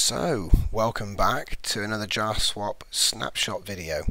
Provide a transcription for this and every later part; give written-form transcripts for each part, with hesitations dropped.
So, welcome back to another jar swap snapshot video.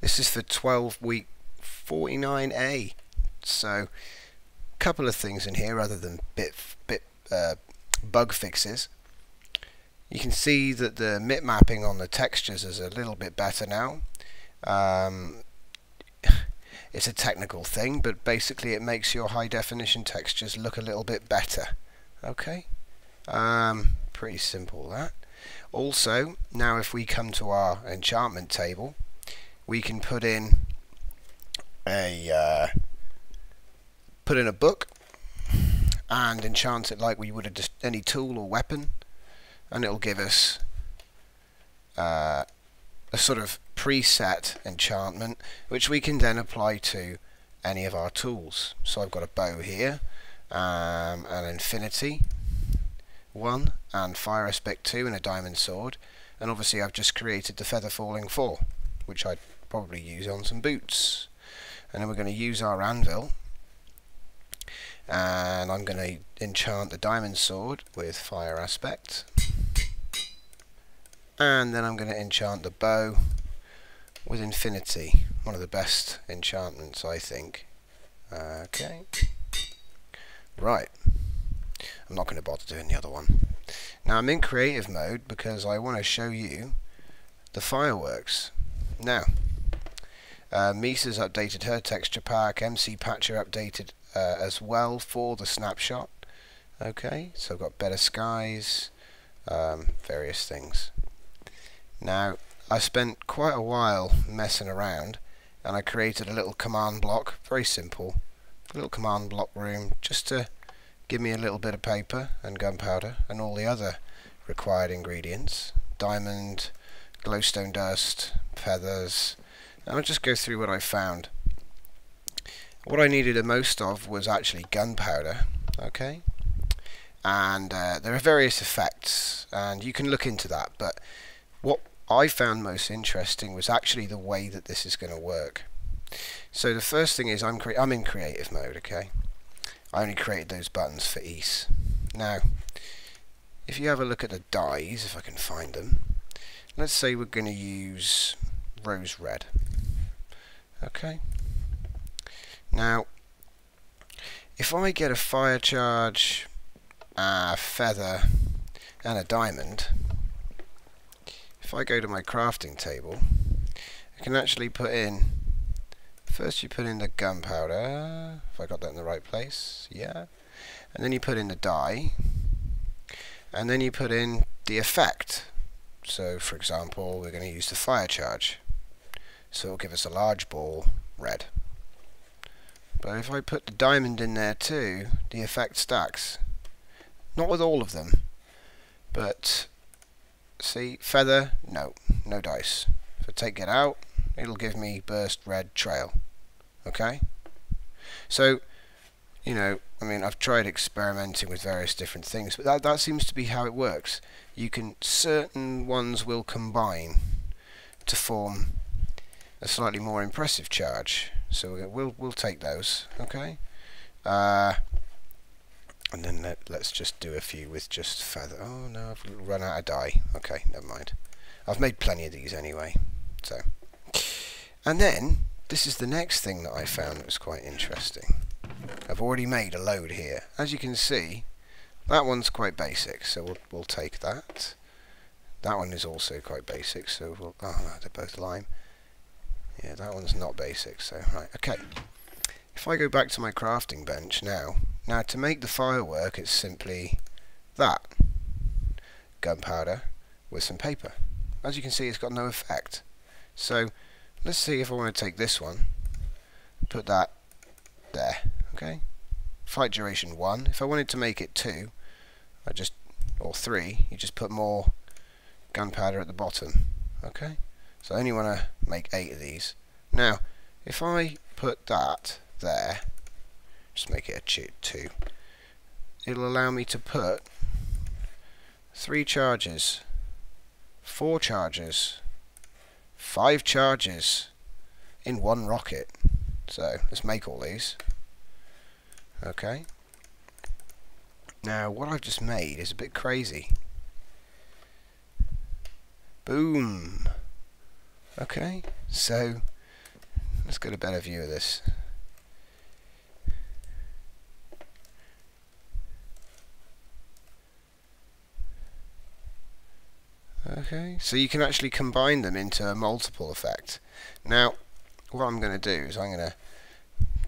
This is for 12 week 49A. So, a couple of things in here other than bug fixes. You can see that the mip mapping on the textures is a little bit better now. It's a technical thing, but basically it makes your high definition textures look a little bit better. Okay? Pretty simple that. Also, now if we come to our enchantment table, we can put in a book and enchant it like we would just any tool or weapon, and it'll give us a sort of preset enchantment which we can then apply to any of our tools. So I've got a bow here, an infinity 1 and fire aspect 2 and a diamond sword, and obviously I've just created the feather falling 4, which I'd probably use on some boots. And then we're going to use our anvil, and I'm going to enchant the diamond sword with fire aspect, and then I'm going to enchant the bow with infinity, one of the best enchantments I think. Okay, right, I'm not going to bother doing the other one. Now I'm in creative mode because I want to show you the fireworks. Now, Misa's updated her texture pack, MC Patcher updated as well for the snapshot. Okay, so I've got better skies, various things. Now, I spent quite a while messing around, and I created a little command block, very simple, a little command block room, just to give me a little bit of paper and gunpowder and all the other required ingredients, diamond, glowstone dust, feathers, and I'll just go through what I found. What I needed the most of was actually gunpowder, okay, and there are various effects and you can look into that, but what I found most interesting was actually the way that this is going to work. So the first thing is I'm in creative mode, okay. I only created those buttons for ease. Now, if you have a look at the dyes, if I can find them, let's say we're going to use rose red. Okay. Now, if I get a fire charge, a feather, and a diamond, if I go to my crafting table, I can actually put in. First you put in the gunpowder, if I got that in the right place, yeah. And then you put in the dye, and then you put in the effect. So for example, we're going to use the fire charge. So it'll give us a large ball, red. But if I put the diamond in there too, the effect stacks. Not with all of them, but see, feather, no dice. If I take it out, it'll give me burst red trail. Okay, so you know, I mean, I've tried experimenting with various different things, but that seems to be how it works. You can, certain ones will combine to form a slightly more impressive charge. So we'll take those, okay. And then let's just do a few with just feather. Oh no, I've run out of dye. Okay, never mind. I've made plenty of these anyway. So, and then this is the next thing that I found that was quite interesting. I've already made a load here. As you can see, that one's quite basic, so we'll take that. That one is also quite basic, so we'll, oh no, they're both lime. Yeah, that one's not basic, so right, okay. If I go back to my crafting bench now to make the firework, it's simply that. Gunpowder with some paper. As you can see, it's got no effect. So let's see if I want to take this one, put that there, okay. Fight duration 1. If I wanted to make it 2, or 3, you just put more gunpowder at the bottom, okay. So I only want to make 8 of these. Now, if I put that there, just make it a 2, it'll allow me to put 3 charges, 4 charges, 5 charges in one rocket. So let's make all these. Okay. Now what I've just made is a bit crazy. Boom. Okay, so let's get a better view of this. Okay, so you can actually combine them into a multiple effect. Now, what I'm going to do is I'm going to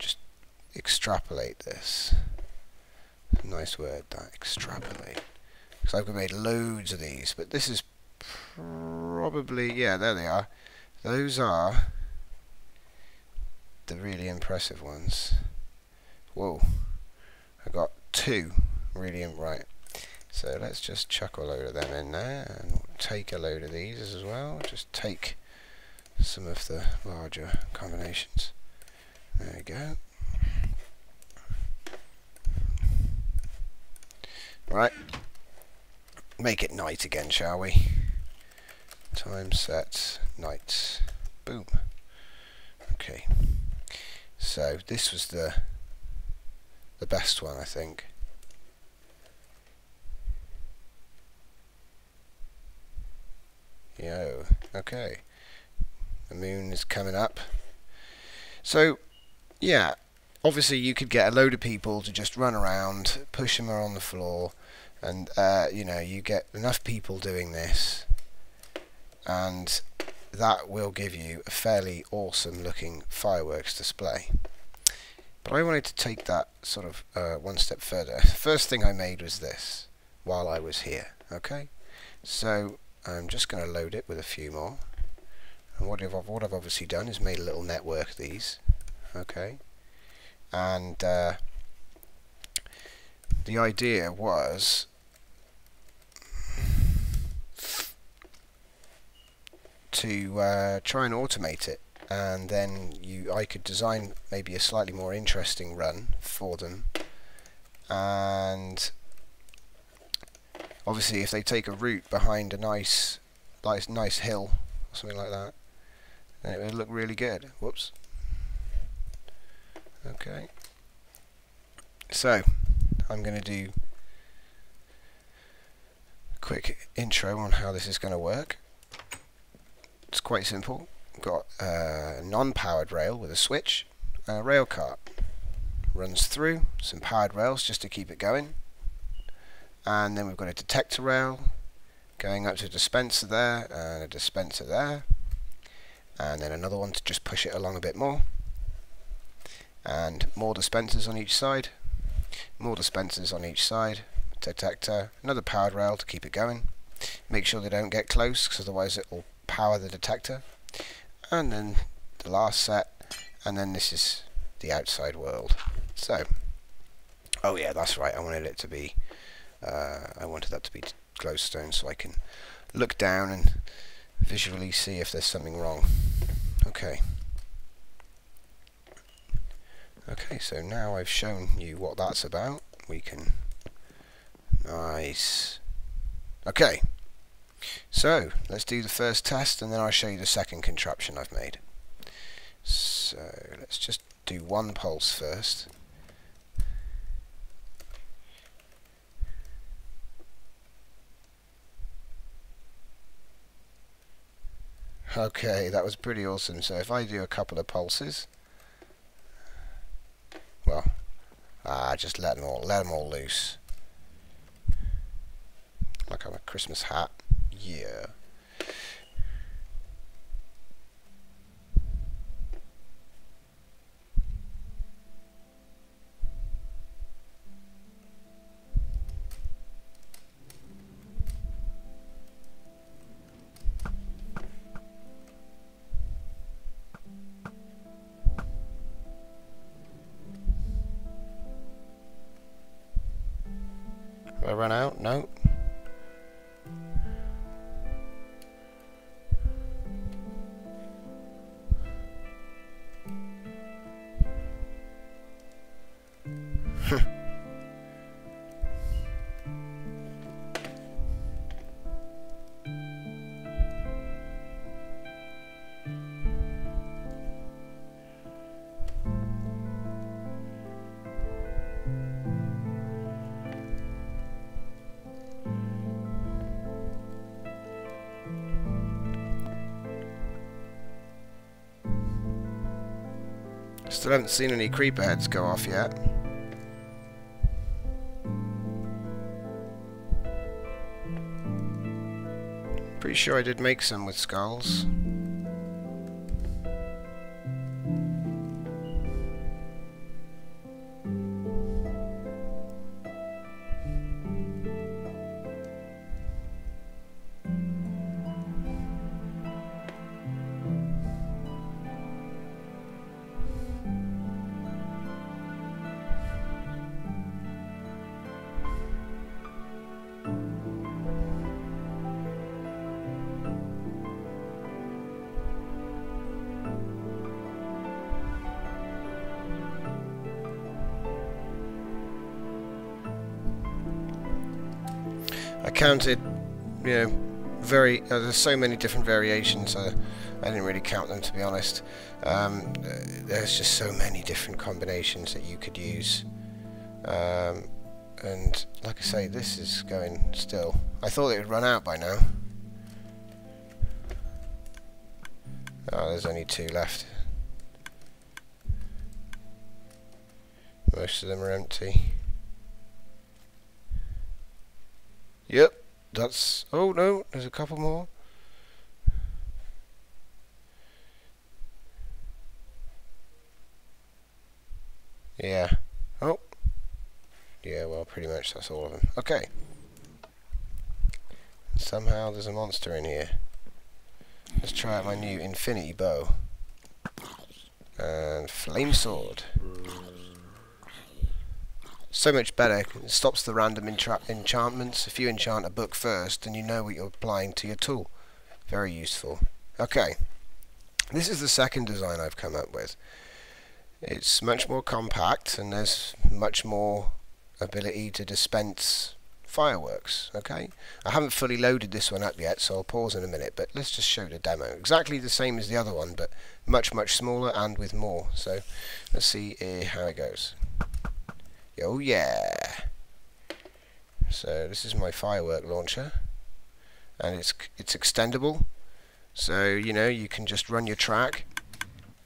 just extrapolate this. Nice word, that, extrapolate. Because I've made loads of these, but this is probably, yeah, there they are. Those are the really impressive ones. Whoa, I got two really right. So let's just chuck a load of them in there, and we'll take a load of these as well. Just take some of the larger combinations. There we go. Right, make it night again, shall we? Time set night. Boom. Okay. So this was the best one, I think. Yo, okay. The moon is coming up. So, yeah, obviously you could get a load of people to just run around, push them on the floor, and you know, you get enough people doing this, and that will give you a fairly awesome looking fireworks display. But I wanted to take that sort of one step further. First thing I made was this while I was here. Okay, so I'm just going to load it with a few more. And what I've obviously done is made a little network of these. Okay, and the idea was to try and automate it, and then I could design maybe a slightly more interesting run for them. And obviously, if they take a route behind a nice hill or something like that, then it would look really good. Whoops. Okay. So I'm going to do a quick intro on how this is going to work. It's quite simple. We've got a non-powered rail with a switch, and a rail cart runs through some powered rails just to keep it going. And then we've got a detector rail going up to a dispenser there, and a dispenser there, and then another one to just push it along a bit more, and more dispensers on each side, more dispensers on each side, detector, another powered rail to keep it going. Make sure they don't get close, because otherwise it will power the detector. And then the last set, and then this is the outside world. So, oh yeah, that's right, I wanted it to be I wanted that to be glowstone, so I can look down and visually see if there's something wrong. Okay. Okay, so now I've shown you what that's about, we can... Nice. Okay. So, let's do the first test, and then I'll show you the second contraption I've made. So, let's just do one pulse first. Okay, that was pretty awesome. So if I do a couple of pulses, well, just let them all loose, like I'm a Christmas hat. Yeah. Have I run out? No. Still haven't seen any creeper heads go off yet. Pretty sure I did make some with skulls. I counted, you know, there's so many different variations, I didn't really count them, to be honest. There's just so many different combinations that you could use. And like I say, this is going still. I thought it would run out by now. Oh, there's only 2 left. Most of them are empty. Yep, that's... oh no, there's a couple more. Yeah. Oh. Yeah, well, pretty much that's all of them. Okay. Somehow there's a monster in here. Let's try out my new infinity bow. And flame sword. So much better. It stops the random enchantments. If you enchant a book first, then you know what you're applying to your tool. Very useful. Okay. This is the second design I've come up with. It's much more compact, and there's much more ability to dispense fireworks. Okay. I haven't fully loaded this one up yet, so I'll pause in a minute, but let's just show the demo. Exactly the same as the other one, but much smaller and with more. So let's see how it goes. Oh yeah! So this is my firework launcher, and it's extendable. So you know, you can just run your track,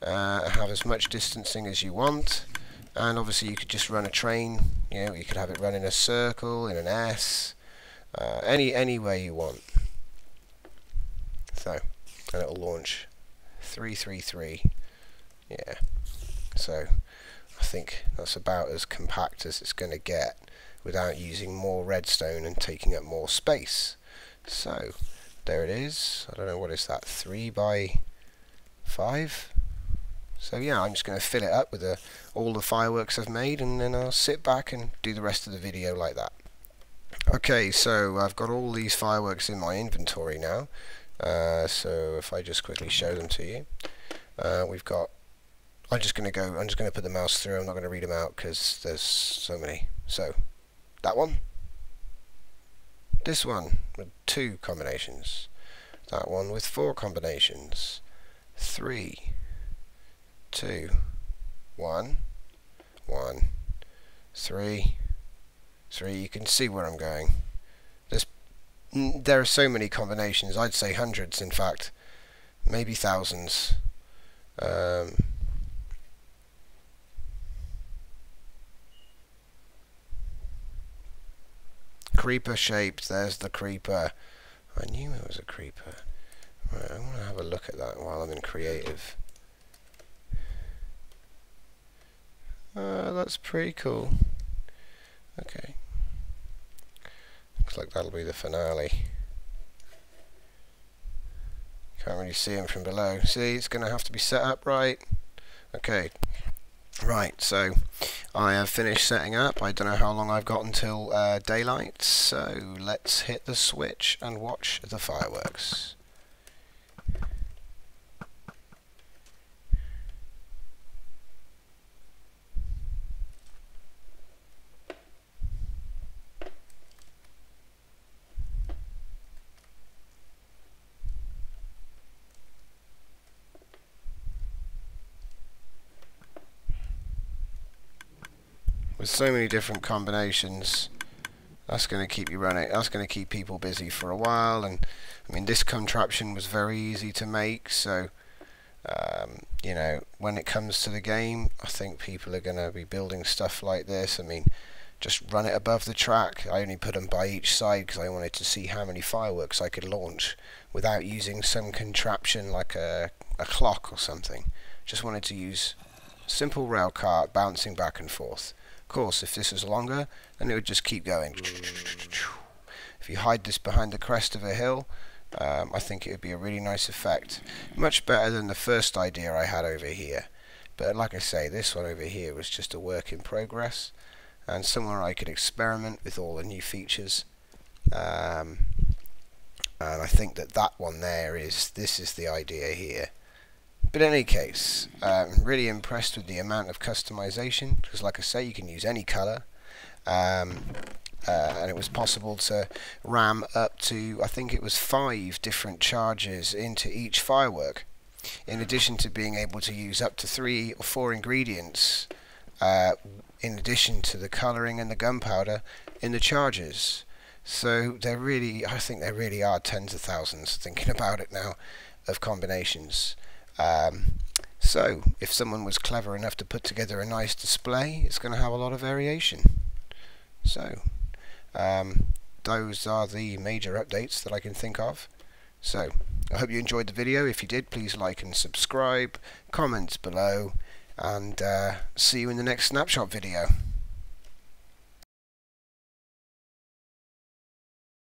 have as much distancing as you want, and obviously you could just run a train. You know, you could have it run in a circle, in an S, any way you want. So, and it'll launch 333. Yeah. So I think that's about as compact as it's going to get without using more redstone and taking up more space. So there it is. I don't know, what is that, 3 by 5? So yeah, I'm just going to fill it up with all the fireworks I've made, and then I'll sit back and do the rest of the video like that. Okay, so I've got all these fireworks in my inventory now. So if I just quickly show them to you, we've got... I'm just going to put the mouse through. I'm not going to read them out because there's so many. So, that one. This one with 2 combinations. That one with 4 combinations. 3, 2, 1, 1, 3, 3. You can see where I'm going. There are so many combinations. I'd say hundreds, in fact. Maybe thousands. Creeper shaped, there's the creeper. I knew it was a creeper. Right, I want to have a look at that while I'm in creative. That's pretty cool. Okay. Looks like that'll be the finale. Can't really see him from below. See, it's going to have to be set up right. Okay. Right, so I have finished setting up. I don't know how long I've got until daylight, so let's hit the switch and watch the fireworks. With so many different combinations, that's going to keep you running. That's going to keep people busy for a while. And I mean, this contraption was very easy to make, so you know, when it comes to the game, I think people are going to be building stuff like this. I mean, just run it above the track. I only put them by each side because I wanted to see how many fireworks I could launch without using some contraption like a clock or something. Just wanted to use simple rail cart bouncing back and forth. Of course, if this was longer, then it would just keep going. If you hide this behind the crest of a hill, I think it would be a really nice effect. Much better than the first idea I had over here. But like I say, this one over here was just a work in progress, and somewhere I could experiment with all the new features. And I think that one there this is the idea here. But in any case, I'm really impressed with the amount of customization, because like I say, you can use any color. And it was possible to ram up to, I think it was 5 different charges into each firework, in addition to being able to use up to 3 or 4 ingredients, in addition to the colouring and the gunpowder in the charges. So I think there really are tens of thousands, thinking about it now, of combinations. So if someone was clever enough to put together a nice display, it's going to have a lot of variation. So those are the major updates that I can think of. So I hope you enjoyed the video. If you did, please like and subscribe, comment below, and see you in the next snapshot video.